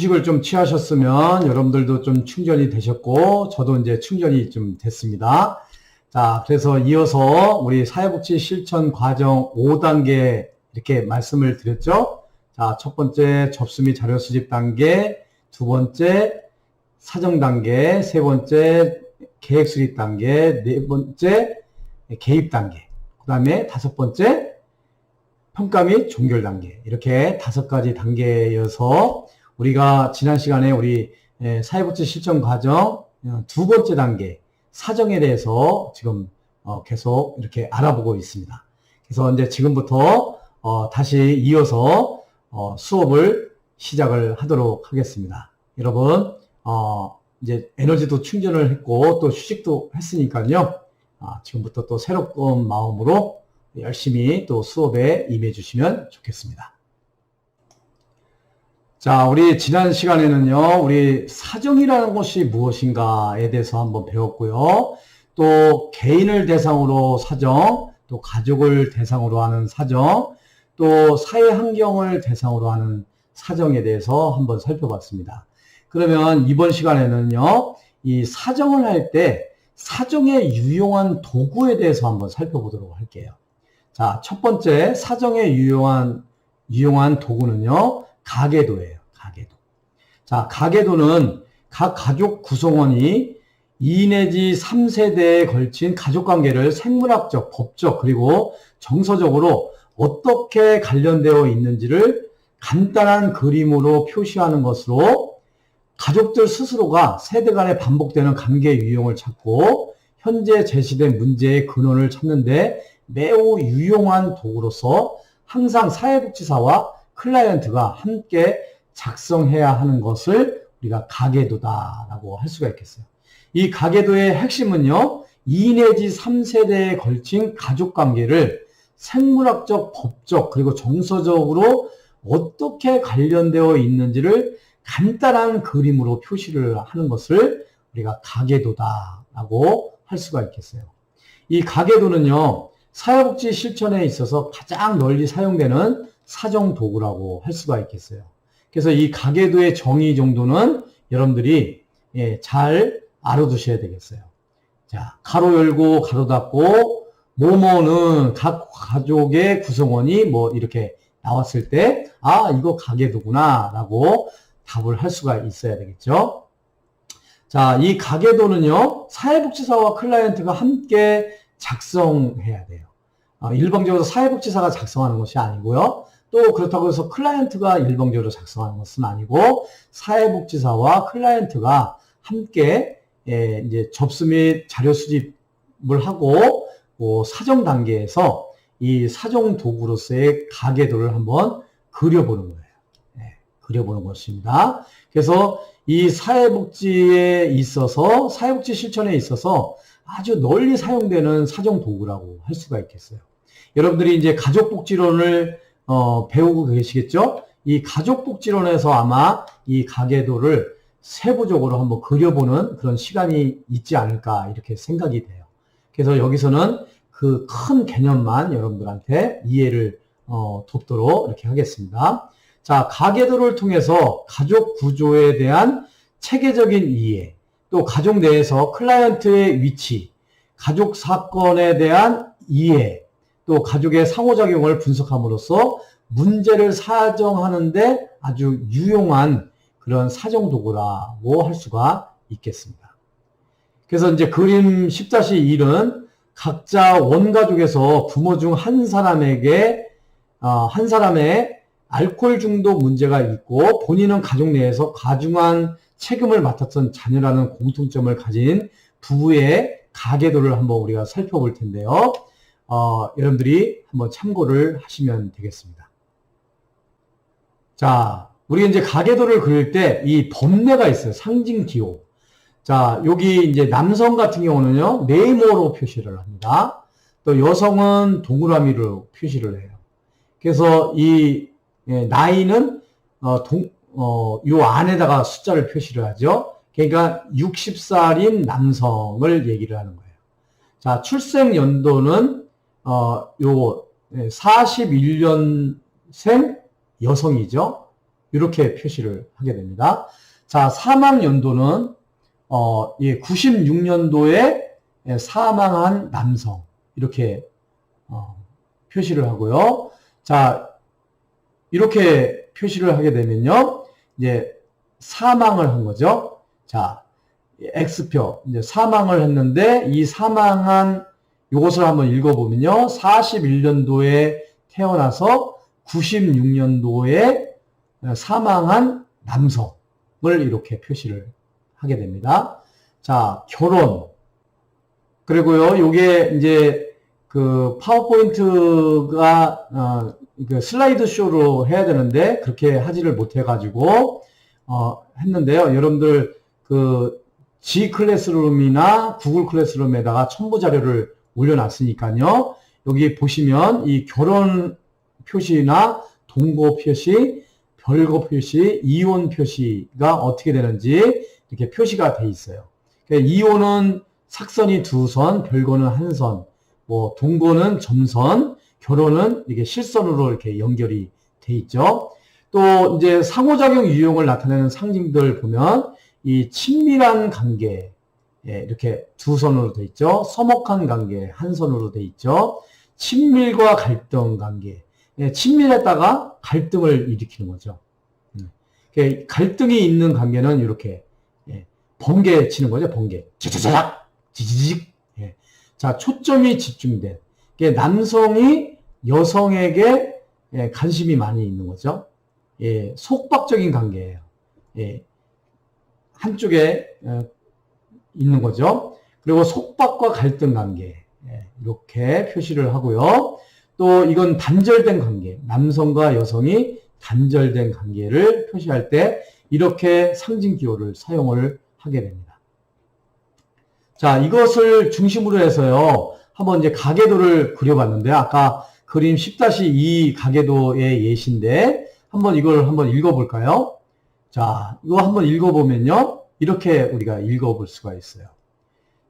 휴식을 좀 취하셨으면 여러분들도 좀 충전이 되셨고, 저도 이제 충전이 좀 됐습니다. 자, 그래서 이어서 우리 사회복지 실천 과정 5단계 이렇게 말씀을 드렸죠. 자, 첫 번째 접수 및 자료 수집 단계, 두 번째 사정 단계, 세 번째 계획 수립 단계, 네 번째 개입 단계, 그 다음에 다섯 번째 평가 및 종결 단계, 이렇게 5가지 단계여서 우리가 지난 시간에 우리 사회복지 실천 과정 두 번째 단계 사정에 대해서 지금 계속 이렇게 알아보고 있습니다. 그래서 이제 지금부터 다시 이어서 수업을 시작을 하도록 하겠습니다. 여러분 이제 에너지도 충전을 했고 또 휴식도 했으니까요. 지금부터 또 새로운 마음으로 열심히 또 수업에 임해 주시면 좋겠습니다. 자, 우리 지난 시간에는요, 우리 사정이라는 것이 무엇인가에 대해서 한번 배웠고요. 또 개인을 대상으로 사정, 또 가족을 대상으로 하는 사정, 또 사회 환경을 대상으로 하는 사정에 대해서 한번 살펴봤습니다. 그러면 이번 시간에는요, 이 사정을 할 때 사정에 유용한 도구에 대해서 한번 살펴보도록 할게요. 자, 첫 번째 사정에 유용한 도구는요, 가계도예요. 가계도. 자, 가계도는 각 가족 구성원이 2 내지 3세대에 걸친 가족관계를 생물학적, 법적, 그리고 정서적으로 어떻게 관련되어 있는지를 간단한 그림으로 표시하는 것으로 가족들 스스로가 세대 간에 반복되는 관계 유형을 찾고 현재 제시된 문제의 근원을 찾는데 매우 유용한 도구로서 항상 사회복지사와 클라이언트가 함께 작성해야 하는 것을 우리가 가계도다라고 할 수가 있겠어요. 이 가계도의 핵심은요, 2 내지 3세대에 걸친 가족관계를 생물학적, 법적, 그리고 정서적으로 어떻게 관련되어 있는지를 간단한 그림으로 표시를 하는 것을 우리가 가계도다라고 할 수가 있겠어요. 이 가계도는요, 사회복지 실천에 있어서 가장 널리 사용되는 사정 도구라고 할 수가 있겠어요. 그래서 이 가계도의 정의 정도는 여러분들이 잘 알아두셔야 되겠어요. 자, 가로 열고 가로 닫고 뭐뭐는 각 가족의 구성원이 뭐 이렇게 나왔을 때 이거 가계도구나 라고 답을 할 수가 있어야 되겠죠. 자, 이 가계도는요, 사회복지사와 클라이언트가 함께 작성해야 돼요. 일방적으로 사회복지사가 작성하는 것이 아니고요. 또 그렇다고 해서 클라이언트가 일방적으로 작성하는 것은 아니고 사회복지사와 클라이언트가 함께 이제 접수 및 자료 수집을 하고 사정 단계에서 이 사정 도구로서의 가계도를 한번 그려보는 거예요. 그려보는 것입니다. 그래서 이 사회복지에 있어서 사회복지 실천에 있어서 아주 널리 사용되는 사정 도구라고 할 수가 있겠어요. 여러분들이 이제 가족복지론을 배우고 계시겠죠? 이 가족복지론에서 아마 이 가계도를 세부적으로 한번 그려보는 그런 시간이 있지 않을까 이렇게 생각이 돼요. 그래서 여기서는 그 큰 개념만 여러분들한테 이해를 돕도록 이렇게 하겠습니다. 자, 가계도를 통해서 가족 구조에 대한 체계적인 이해, 또 가족 내에서 클라이언트의 위치, 가족 사건에 대한 이해, 또 가족의 상호작용을 분석함으로써 문제를 사정하는데 아주 유용한 그런 사정 도구라고 할 수가 있겠습니다. 그래서 이제 그림 10-1은 각자 원가족에서 부모 중 한 사람의 알코올 중독 문제가 있고 본인은 가족 내에서 가중한 책임을 맡았던 자녀라는 공통점을 가진 부부의 가계도를 한번 우리가 살펴볼 텐데요. 여러분들이 한번 참고를 하시면 되겠습니다. 자, 우리 이제 가계도를 그릴 때 이 범례가 있어요. 상징 기호. 자, 여기 이제 남성 같은 경우는요, 네모로 표시를 합니다. 또 여성은 동그라미로 표시를 해요. 그래서 이 나이는 요 안에다가 숫자를 표시를 하죠. 그러니까 60살인 남성을 얘기를 하는 거예요. 자, 출생 연도는 요 41년생 여성이죠. 이렇게 표시를 하게 됩니다. 자, 사망 연도는 96년도에 사망한 남성 이렇게 표시를 하고요. 자, 이렇게 표시를 하게 되면요, 이제 사망을 한 거죠. 자, X표 이제 사망을 했는데 이 사망한 이것을 한번 읽어보면요, 41년도에 태어나서 96년도에 사망한 남성을 이렇게 표시를 하게 됩니다. 자, 결혼. 그리고요, 요게 이제 그 파워포인트가 그 슬라이드 쇼로 해야 되는데 그렇게 하지를 못해가지고 했는데요. 여러분들 그 G 클래스룸이나 구글 클래스룸에다가 첨부 자료를 올려놨으니까요. 여기 보시면 이 결혼 표시나 동거 표시, 별거 표시, 이혼 표시가 어떻게 되는지 이렇게 표시가 돼 있어요. 그러니까 이혼은 삭선이 2선, 별거는 1선, 뭐 동거는 점선, 결혼은 이게 실선으로 이렇게 연결이 돼 있죠. 또 이제 상호작용 유형을 나타내는 상징들 보면 이 친밀한 관계, 이렇게 2선으로 돼 있죠. 서먹한 관계 1선으로 돼 있죠. 친밀과 갈등 관계, 친밀했다가 갈등을 일으키는 거죠. 갈등이 있는 관계는 이렇게 번개 치는 거죠. 번개, 자자자작, 지지직. 자, 초점이 집중된. 남성이 여성에게 관심이 많이 있는 거죠. 속박적인 관계예요. 한쪽에 있는 거죠. 그리고 속박과 갈등 관계, 이렇게 표시를 하고요. 또 이건 단절된 관계, 남성과 여성이 단절된 관계를 표시할 때 이렇게 상징 기호를 사용을 하게 됩니다. 자, 이것을 중심으로 해서요, 한번 이제 가계도를 그려봤는데요. 아까 그림 10-2 가계도의 예시인데 한번 이걸 한번 읽어볼까요? 자, 이거 한번 읽어보면요, 이렇게 우리가 읽어볼 수가 있어요.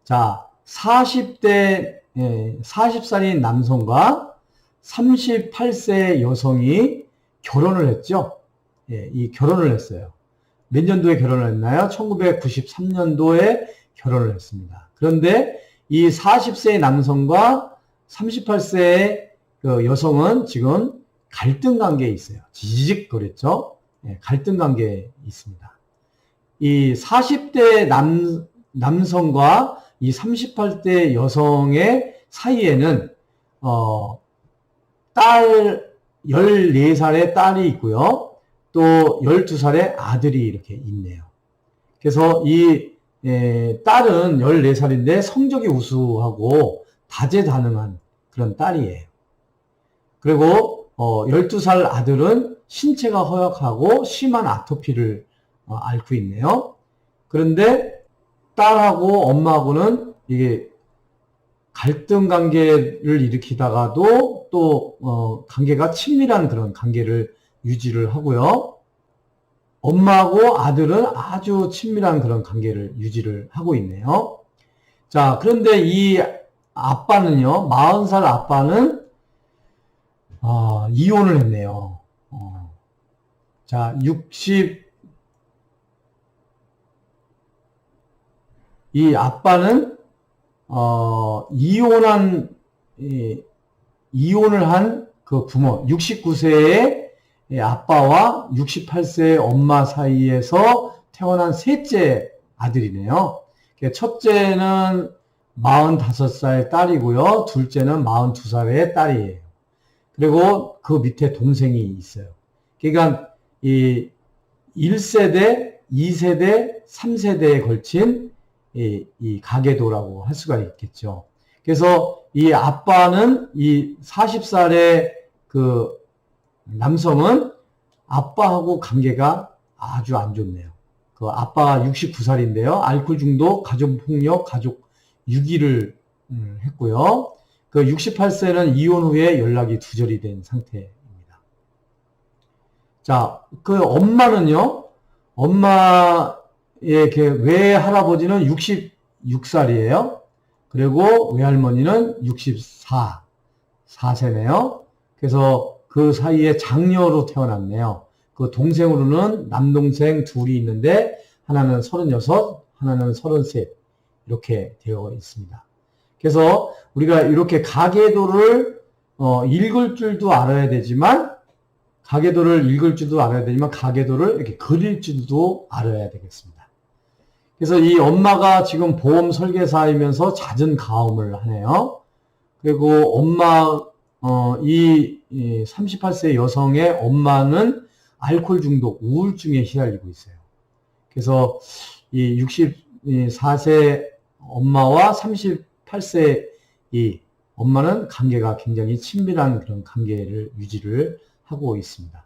자, 40살인 남성과 38세 여성이 결혼을 했죠. 이 결혼을 했어요. 몇 년도에 결혼을 했나요? 1993년도에 결혼을 했습니다. 그런데 이 40세의 남성과 38세의 그 여성은 지금 갈등 관계에 있어요. 지지직 거렸죠. 갈등 관계에 있습니다. 이 40대 남성과 이 38대 여성의 사이에는 딸 14살의 딸이 있고요. 또 12살의 아들이 이렇게 있네요. 그래서 이 딸은 14살인데 성적이 우수하고 다재다능한 그런 딸이에요. 그리고 12살 아들은 신체가 허약하고 심한 아토피를 앓고 있네요. 그런데 딸하고 엄마하고는 이게 갈등 관계를 일으키다가도 또 관계가 친밀한 그런 관계를 유지를 하고요. 엄마하고 아들은 아주 친밀한 그런 관계를 유지를 하고 있네요. 자, 그런데 이 아빠는요, 40살 아빠는 이혼을 했네요. 자, 이 아빠는 이혼을 한 그 부모, 69세의 아빠와 68세의 엄마 사이에서 태어난 셋째 아들이네요. 첫째는 45살 딸이고요. 둘째는 42살의 딸이에요. 그리고 그 밑에 동생이 있어요. 그러니까 이 1세대, 2세대, 3세대에 걸친 이 가계도라고 할 수가 있겠죠. 그래서 이 아빠는 이 40살의 그 남성은 아빠하고 관계가 아주 안 좋네요. 그 아빠가 69살인데요. 알코올 중독, 가족폭력, 가족 유기를 했고요. 그 68세는 이혼 후에 연락이 두절이 된 상태입니다. 자, 그 엄마는요, 엄마의 외할아버지는 66살이에요. 그리고 외할머니는 64세네요. 그래서 그 사이에 장녀로 태어났네요. 그 그 동생으로는 남동생 둘이 있는데 하나는 36, 하나는 33 이렇게 되어 있습니다. 그래서 우리가 이렇게 가계도를 읽을 줄도 알아야 되지만 가계도를 이렇게 그릴 줄도 알아야 되겠습니다. 그래서 이 엄마가 지금 보험 설계사이면서 잦은 가음을 하네요. 그리고 엄마 이 38세 여성의 엄마는 알코올 중독, 우울증에 시달리고 있어요. 그래서 이 64세 엄마와 38세 이 엄마는 관계가 굉장히 친밀한 그런 관계를 유지를 하고 있습니다.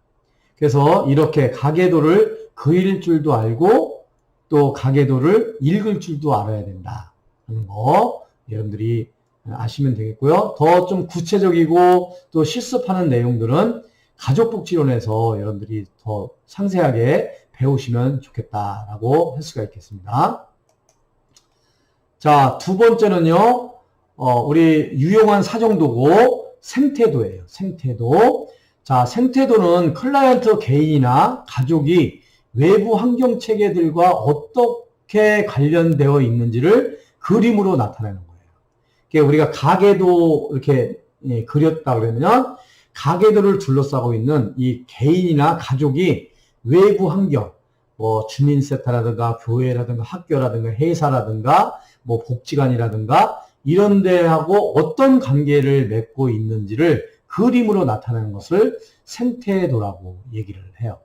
그래서 이렇게 가계도를 그릴 줄도 알고 또 가계도를 읽을 줄도 알아야 된다는 거 여러분들이 아시면 되겠고요. 더 좀 구체적이고 또 실습하는 내용들은 가족복지론에서 여러분들이 더 상세하게 배우시면 좋겠다라고 할 수가 있겠습니다. 자, 두 번째는요, 우리 유용한 사정도고 생태도예요. 생태도. 자, 생태도는 클라이언트 개인이나 가족이 외부 환경 체계들과 어떻게 관련되어 있는지를 그림으로 나타내는 거예요. 그러니까 우리가 가계도 이렇게 그렸다 그러면 가계도를 둘러싸고 있는 이 개인이나 가족이 외부 환경, 뭐 주민센터라든가 교회라든가 학교라든가 회사라든가 뭐 복지관이라든가 이런 데하고 어떤 관계를 맺고 있는지를 그림으로 나타내는 것을 생태도라고 얘기를 해요.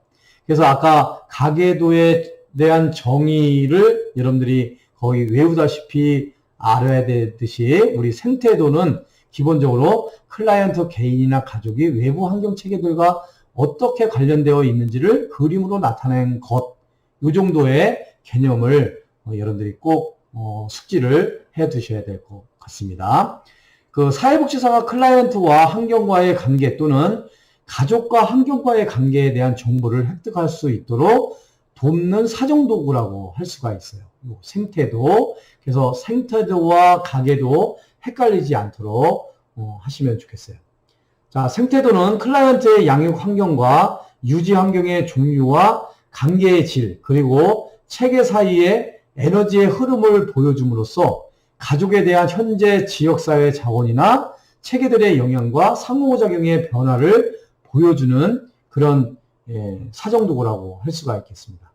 그래서 아까 가계도에 대한 정의를 여러분들이 거의 외우다시피 알아야 되듯이 우리 생태도는 기본적으로 클라이언트 개인이나 가족이 외부 환경 체계들과 어떻게 관련되어 있는지를 그림으로 나타낸 것, 이 정도의 개념을 여러분들이 꼭 숙지를 해 두셔야 될 것 같습니다. 그 사회복지사가 클라이언트와 환경과의 관계 또는 가족과 환경과의 관계에 대한 정보를 획득할 수 있도록 돕는 사정도구라고 할 수가 있어요. 생태도. 그래서 생태도와 가계도 헷갈리지 않도록 하시면 좋겠어요. 자, 생태도는 클라이언트의 양육 환경과 유지 환경의 종류와 관계의 질, 그리고 체계 사이의 에너지의 흐름을 보여줌으로써 가족에 대한 현재 지역사회 자원이나 체계들의 영향과 상호작용의 변화를 보여주는 그런 사정도구라고 할 수가 있겠습니다.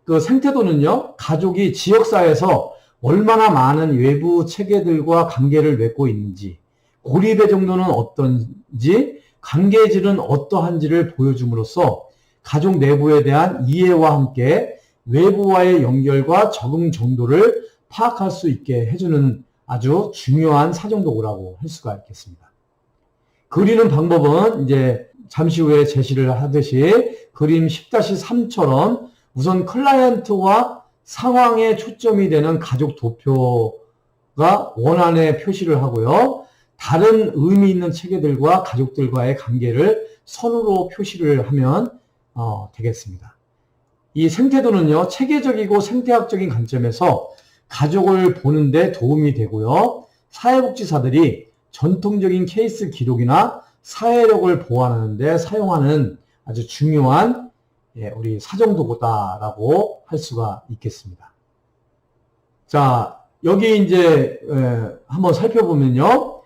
그 생태도는요, 가족이 지역사회에서 얼마나 많은 외부 체계들과 관계를 맺고 있는지, 고립의 정도는 어떤지, 관계질은 어떠한지를 보여줌으로써 가족 내부에 대한 이해와 함께 외부와의 연결과 적응 정도를 파악할 수 있게 해주는 아주 중요한 사정도구라고 할 수가 있겠습니다. 그리는 방법은 이제 잠시 후에 제시를 하듯이 그림 10-3처럼 우선 클라이언트와 상황에 초점이 되는 가족 도표가 원안에 표시를 하고요. 다른 의미 있는 체계들과 가족들과의 관계를 선으로 표시를 하면 되겠습니다. 이 생태도는요, 체계적이고 생태학적인 관점에서 가족을 보는 데 도움이 되고요. 사회복지사들이 전통적인 케이스 기록이나 사회력을 보완하는 데 사용하는 아주 중요한 우리 사정도구다라고 할 수가 있겠습니다. 자, 여기 이제 한번 살펴보면요.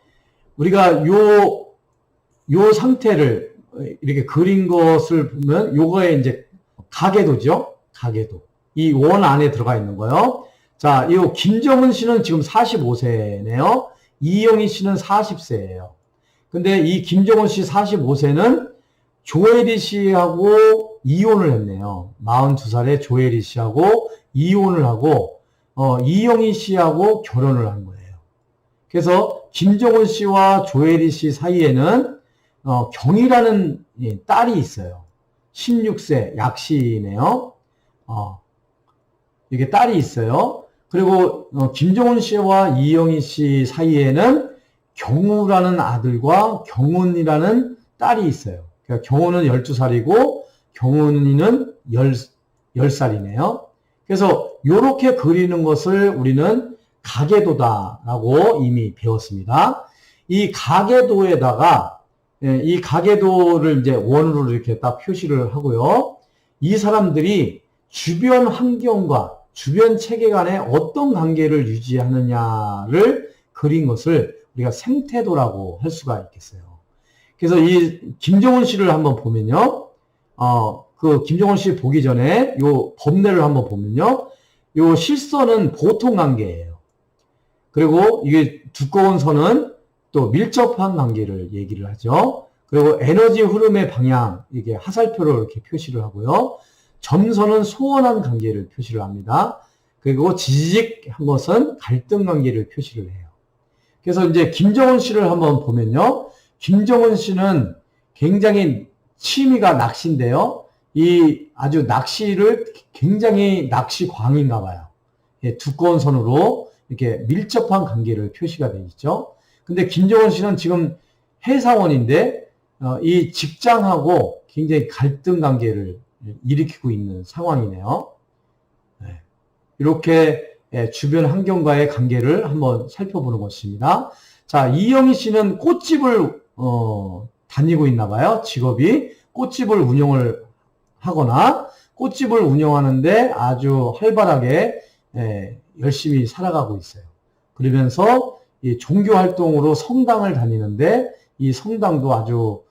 우리가 요 상태를 이렇게 그린 것을 보면 요거에 이제 가계도죠. 가계도. 이 원 안에 들어가 있는 거요. 자, 이 김정은 씨는 지금 45세네요. 이영희 씨는 40세예요. 근데 이 김정은 씨 45세는 조혜리 씨하고 이혼을 했네요. 42살에 조혜리 씨하고 이혼을 하고 이영희 씨하고 결혼을 한 거예요. 그래서 김정은 씨와 조혜리 씨 사이에는 경이라는 딸이 있어요. 16세 약시네요. 이게 딸이 있어요. 그리고 김정은 씨와 이영희 씨 사이에는 경우라는 아들과 경훈이라는 딸이 있어요. 그러니까 경훈은 12살이고 경훈이는 10살이네요. 그래서 이렇게 그리는 것을 우리는 가계도다라고 이미 배웠습니다. 이 가계도에다가 이 가계도를 이제 원으로 이렇게 딱 표시를 하고요. 이 사람들이 주변 환경과 주변 체계 간에 어떤 관계를 유지하느냐를 그린 것을 우리가 생태도라고 할 수가 있겠어요. 그래서 이 김정은 씨를 한번 보면요. 그 김정은 씨 보기 전에 요 법례를 한번 보면요. 요 실선은 보통 관계예요. 그리고 이게 두꺼운 선은 또 밀접한 관계를 얘기를 하죠. 그리고 에너지 흐름의 방향, 이게 하살표로 이렇게 표시를 하고요. 점선은 소원한 관계를 표시를 합니다. 그리고 지직한 것은 갈등 관계를 표시를 해요. 그래서 이제 김정은 씨를 한번 보면요. 김정은 씨는 굉장히 취미가 낚시인데요. 이 아주 낚시를 굉장히 낚시광인가 봐요. 예, 두꺼운 선으로 이렇게 밀접한 관계를 표시가 되어 있죠. 근데 김정은 씨는 지금 회사원인데 이 직장하고 굉장히 갈등 관계를 일으키고 있는 상황이네요. 네. 이렇게 주변 환경과의 관계를 한번 살펴보는 것입니다. 자, 이영희 씨는 꽃집을 다니고 있나 봐요. 직업이 꽃집을 운영을 하거나 꽃집을 운영하는데 아주 활발하게 열심히 살아가고 있어요. 그러면서 이 종교 활동으로 성당을 다니는데 이 성당도 아주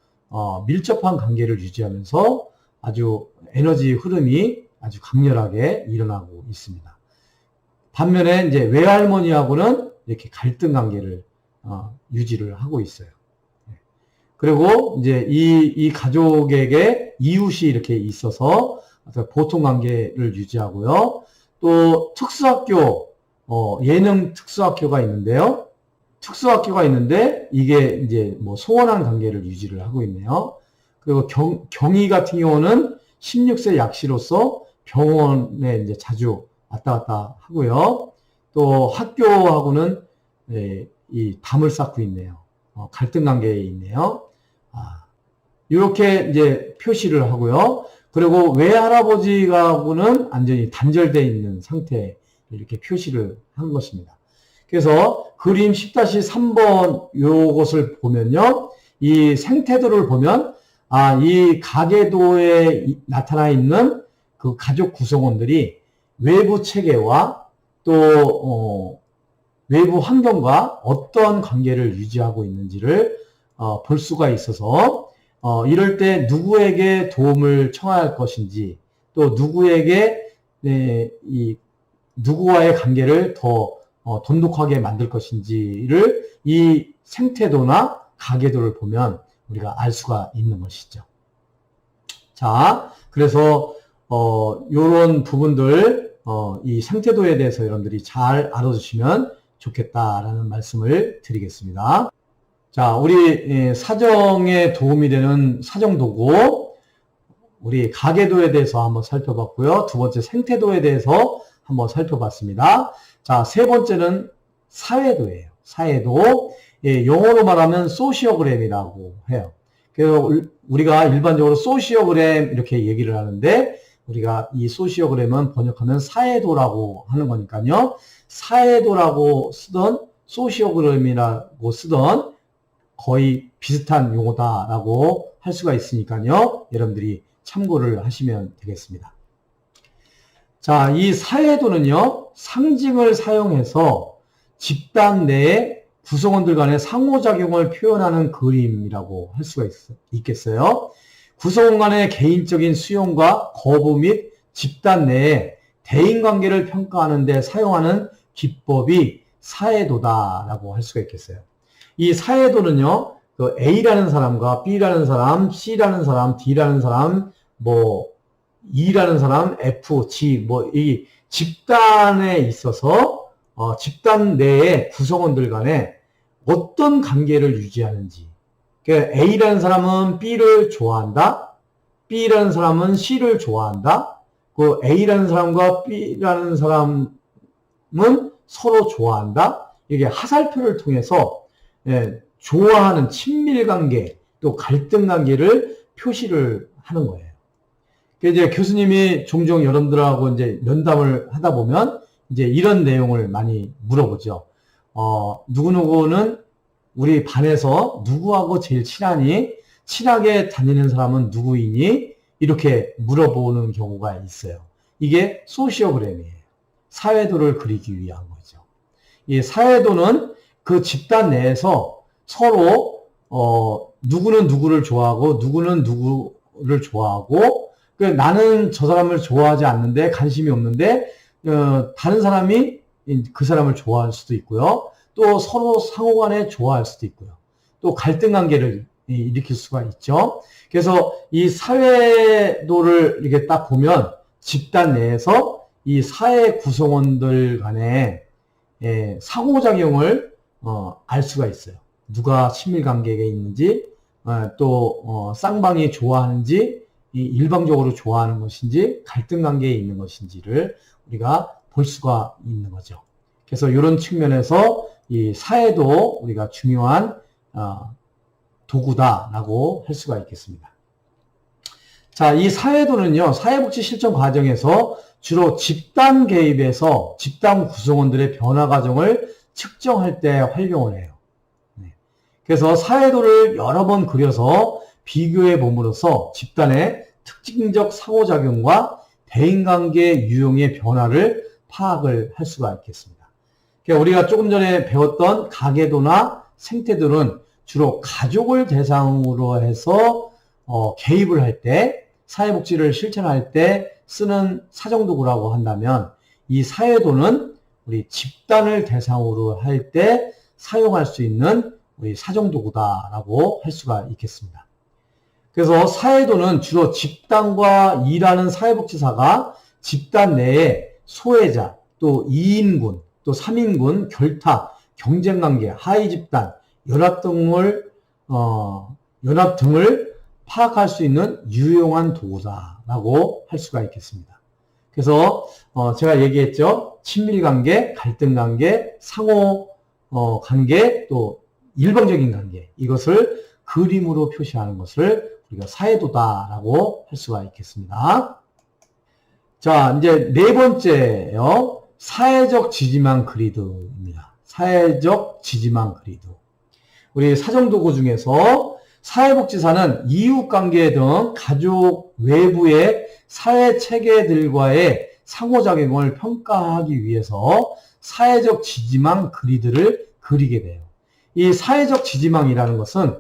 밀접한 관계를 유지하면서 아주 에너지 흐름이 아주 강렬하게 일어나고 있습니다. 반면에 이제 외할머니하고는 이렇게 갈등 관계를 유지를 하고 있어요. 그리고 이제 이 가족에게 이웃이 이렇게 있어서 보통 관계를 유지하고요. 또 특수학교, 예능 특수학교가 있는데요. 특수학교가 있는데 이게 이제 뭐 소원한 관계를 유지를 하고 있네요. 그리고 경희 같은 경우는 16세 약시로서 병원에 이제 자주 왔다 갔다 하고요. 또 학교하고는 이 담을 쌓고 있네요. 갈등 관계에 있네요. 이렇게 이제 표시를 하고요. 그리고 외할아버지하고는 완전히 단절되어 있는 상태 이렇게 표시를 한 것입니다. 그래서 그림 10-3번 요것을 보면요. 이 생태도를 보면 이 가계도에 나타나 있는 그 가족 구성원들이 외부 체계와 또 외부 환경과 어떠한 관계를 유지하고 있는지를 볼 수가 있어서 이럴 때 누구에게 도움을 청할 것인지 또 누구에게 이 누구와의 관계를 더 돈독하게 만들 것인지를 이 생태도나 가계도를 보면 우리가 알 수가 있는 것이죠. 자, 그래서 이런 부분들 이 생태도에 대해서 여러분들이 잘 알아두시면 좋겠다라는 말씀을 드리겠습니다. 자, 우리 사정에 도움이 되는 사정도구, 우리 가계도에 대해서 한번 살펴봤고요. 두 번째 생태도에 대해서 한번 살펴봤습니다. 자, 세 번째는 사회도예요. 사회도. 영어로 말하면 소시오그램이라고 해요. 그래서 우리가 일반적으로 소시오그램 이렇게 얘기를 하는데 우리가 이 소시오그램은 번역하면 사회도라고 하는 거니까요. 사회도라고 쓰던 소시오그램이라고 쓰던 거의 비슷한 용어다라고 할 수가 있으니까요. 여러분들이 참고를 하시면 되겠습니다. 자, 이 사회도는요, 상징을 사용해서 집단 내의 구성원들 간의 상호작용을 표현하는 그림이라고 할 수가 있겠어요. 구성원 간의 개인적인 수용과 거부 및 집단 내의 대인관계를 평가하는 데 사용하는 기법이 사회도다라고 할 수가 있겠어요. 이 사회도는요, 그 A라는 사람과 B라는 사람, C라는 사람, D라는 사람, E라는 사람, F, G, 이 집단에 있어서 집단 내의 구성원들 간에 어떤 관계를 유지하는지. 그러니까 A라는 사람은 B를 좋아한다. B라는 사람은 C를 좋아한다. 그 A라는 사람과 B라는 사람은 서로 좋아한다. 이게 하살표를 통해서 좋아하는 친밀관계 또 갈등관계를 표시를 하는 거예요. 이제 교수님이 종종 여러분들하고 이제 면담을 하다 보면 이제 이런 내용을 많이 물어보죠. 누구누구는 우리 반에서 누구하고 제일 친하니? 친하게 다니는 사람은 누구이니? 이렇게 물어보는 경우가 있어요. 이게 소시오그램이에요. 사회도를 그리기 위한 거죠. 이 사회도는 그 집단 내에서 서로 누구는 누구를 좋아하고 누구는 누구를 좋아하고 나는 저 사람을 좋아하지 않는데 관심이 없는데 다른 사람이 그 사람을 좋아할 수도 있고요. 또 서로 상호간에 좋아할 수도 있고요. 또 갈등 관계를 일으킬 수가 있죠. 그래서 이 사회도를 이렇게 딱 보면 집단 내에서 이 사회 구성원들 간에 상호작용을 알 수가 있어요. 누가 친밀 관계에 있는지, 또 쌍방이 좋아하는지, 일방적으로 좋아하는 것인지, 갈등 관계에 있는 것인지를 우리가 볼 수가 있는 거죠. 그래서 이런 측면에서 이 사회도 우리가 중요한 도구다라고 할 수가 있겠습니다. 자, 이 사회도는요, 사회복지 실천 과정에서 주로 집단 개입에서 집단 구성원들의 변화 과정을 측정할 때 활용을 해요. 그래서 사회도를 여러 번 그려서 비교해 봄으로써 집단의 특징적 상호작용과 대인관계 유형의 변화를 파악을 할 수가 있겠습니다. 그러니까 우리가 조금 전에 배웠던 가계도나 생태도는 주로 가족을 대상으로 해서 개입을 할 때, 사회복지를 실천할 때 쓰는 사정도구라고 한다면, 이 사회도는 우리 집단을 대상으로 할 때 사용할 수 있는 우리 사정도구다라고 할 수가 있겠습니다. 그래서 사회도는 주로 집단과 일하는 사회복지사가 집단 내에 소외자, 또 2인군, 또 3인군, 결탁, 경쟁관계, 하위집단, 연합 등을 파악할 수 있는 유용한 도구다라고 할 수가 있겠습니다. 그래서 제가 얘기했죠. 친밀관계, 갈등관계, 상호관계, 또 일방적인 관계, 이것을 그림으로 표시하는 것을 우리가 사회도다라고 할 수가 있겠습니다. 자, 이제 네 번째요. 사회적 지지망 그리드입니다. 사회적 지지망 그리드. 우리 사정도구 중에서 사회복지사는 이웃관계 등 가족 외부의 사회체계들과의 상호작용을 평가하기 위해서 사회적 지지망 그리드를 그리게 돼요. 이 사회적 지지망이라는 것은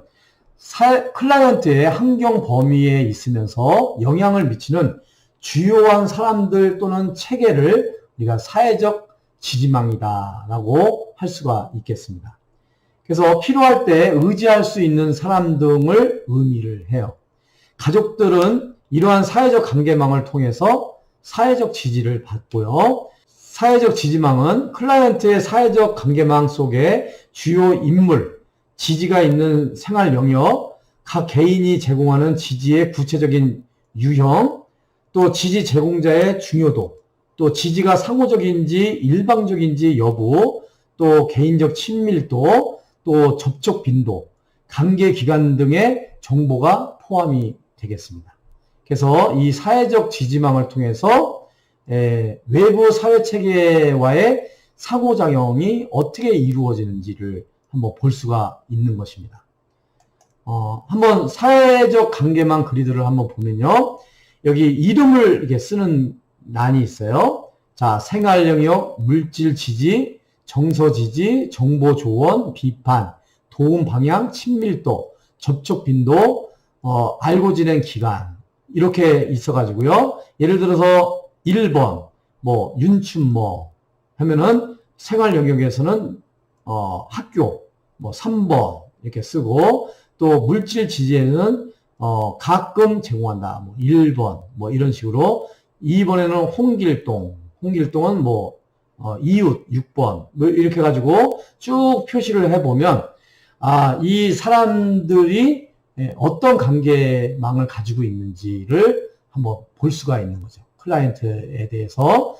클라이언트의 환경 범위에 있으면서 영향을 미치는 주요한 사람들 또는 체계를 우리가 사회적 지지망이다라고 할 수가 있겠습니다. 그래서 필요할 때 의지할 수 있는 사람 등을 의미를 해요. 가족들은 이러한 사회적 관계망을 통해서 사회적 지지를 받고요. 사회적 지지망은 클라이언트의 사회적 관계망 속에 주요 인물, 지지가 있는 생활 영역, 각 개인이 제공하는 지지의 구체적인 유형, 또 지지 제공자의 중요도, 또 지지가 상호적인지 일방적인지 여부, 또 개인적 친밀도, 또 접촉 빈도, 관계 기간 등의 정보가 포함이 되겠습니다. 그래서 이 사회적 지지망을 통해서 외부 사회체계와의 상호작용이 어떻게 이루어지는지를 한번 볼 수가 있는 것입니다. 한번 사회적 관계망 그리드를 한번 보면요. 여기 이름을 이렇게 쓰는 란이 있어요. 자, 생활 영역, 물질 지지, 정서 지지, 정보 조언, 비판, 도움 방향, 친밀도, 접촉 빈도, 알고 지낸 기간, 이렇게 있어가지고요. 예를 들어서 1번, 윤춘모 하면은 생활 영역에서는, 학교, 3번 이렇게 쓰고, 또 물질 지지에는, 가끔 제공한다. 1번, 이런 식으로. 2번에는 홍길동은 이웃 6번, 이렇게 해가지고 쭉 표시를 해보면, 이 사람들이 어떤 관계망을 가지고 있는지를 한번 볼 수가 있는 거죠. 클라이언트에 대해서.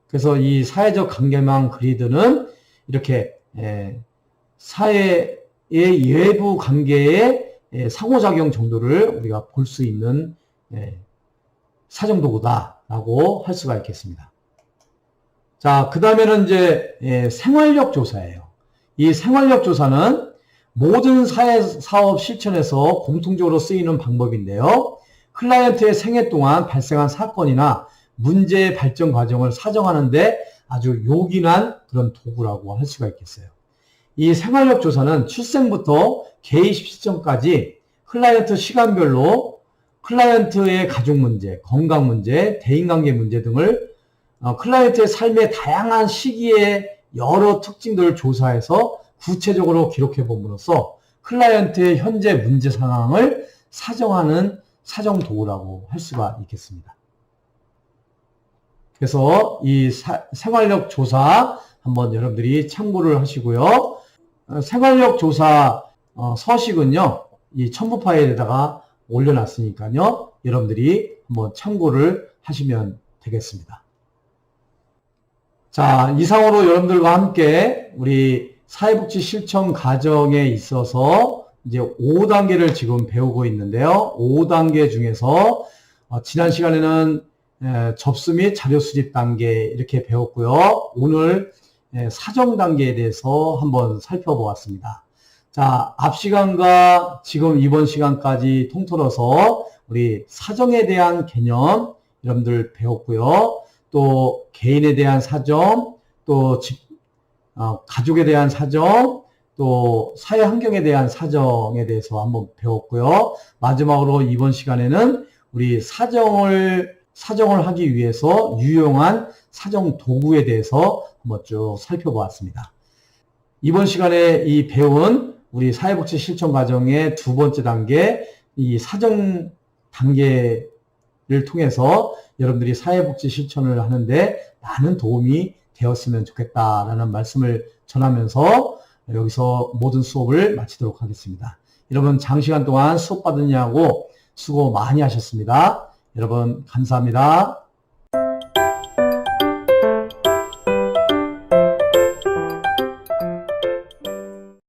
그래서 이 사회적 관계망 그리드는 이렇게 사회의 외부 관계의 상호작용 정도를 우리가 볼 수 있는 사정도구다라고 할 수가 있겠습니다. 자, 그 다음에는 이제 생활력 조사예요. 이 생활력 조사는 모든 사회 사업 실천에서 공통적으로 쓰이는 방법인데요. 클라이언트의 생애 동안 발생한 사건이나 문제의 발전 과정을 사정하는데 아주 요긴한 그런 도구라고 할 수가 있겠어요. 이 생활력 조사는 출생부터 개입 시점까지 클라이언트 시간별로 클라이언트의 가족 문제, 건강 문제, 대인관계 문제 등을 클라이언트의 삶의 다양한 시기에 여러 특징들을 조사해서 구체적으로 기록해 봄으로써 클라이언트의 현재 문제 상황을 사정하는 사정 도구라고 할 수가 있겠습니다. 그래서 이 생활력 조사 한번 여러분들이 참고를 하시고요. 생활력 조사 서식은요, 이 첨부 파일에다가 올려놨으니까요, 여러분들이 한번 참고를 하시면 되겠습니다. 자, 이상으로 여러분들과 함께 우리 사회복지 실천 과정에 있어서 이제 5단계를 지금 배우고 있는데요. 5단계 중에서 지난 시간에는 접수 및 자료 수집 단계 이렇게 배웠고요. 오늘 사정 단계에 대해서 한번 살펴보았습니다. 자, 앞 시간과 지금 이번 시간까지 통틀어서 우리 사정에 대한 개념 여러분들 배웠고요. 또 개인에 대한 사정, 또 가족에 대한 사정, 또 사회 환경에 대한 사정에 대해서 한번 배웠고요. 마지막으로 이번 시간에는 우리 사정을 하기 위해서 유용한 사정 도구에 대해서 한번 쭉 살펴보았습니다. 이번 시간에 이 배운 우리 사회복지 실천 과정의 두 번째 단계, 이 사정 단계를 통해서 여러분들이 사회복지 실천을 하는데 많은 도움이 되었으면 좋겠다라는 말씀을 전하면서 여기서 모든 수업을 마치도록 하겠습니다. 여러분 장시간 동안 수업 받으냐고 수고 많이 하셨습니다. 여러분 감사합니다.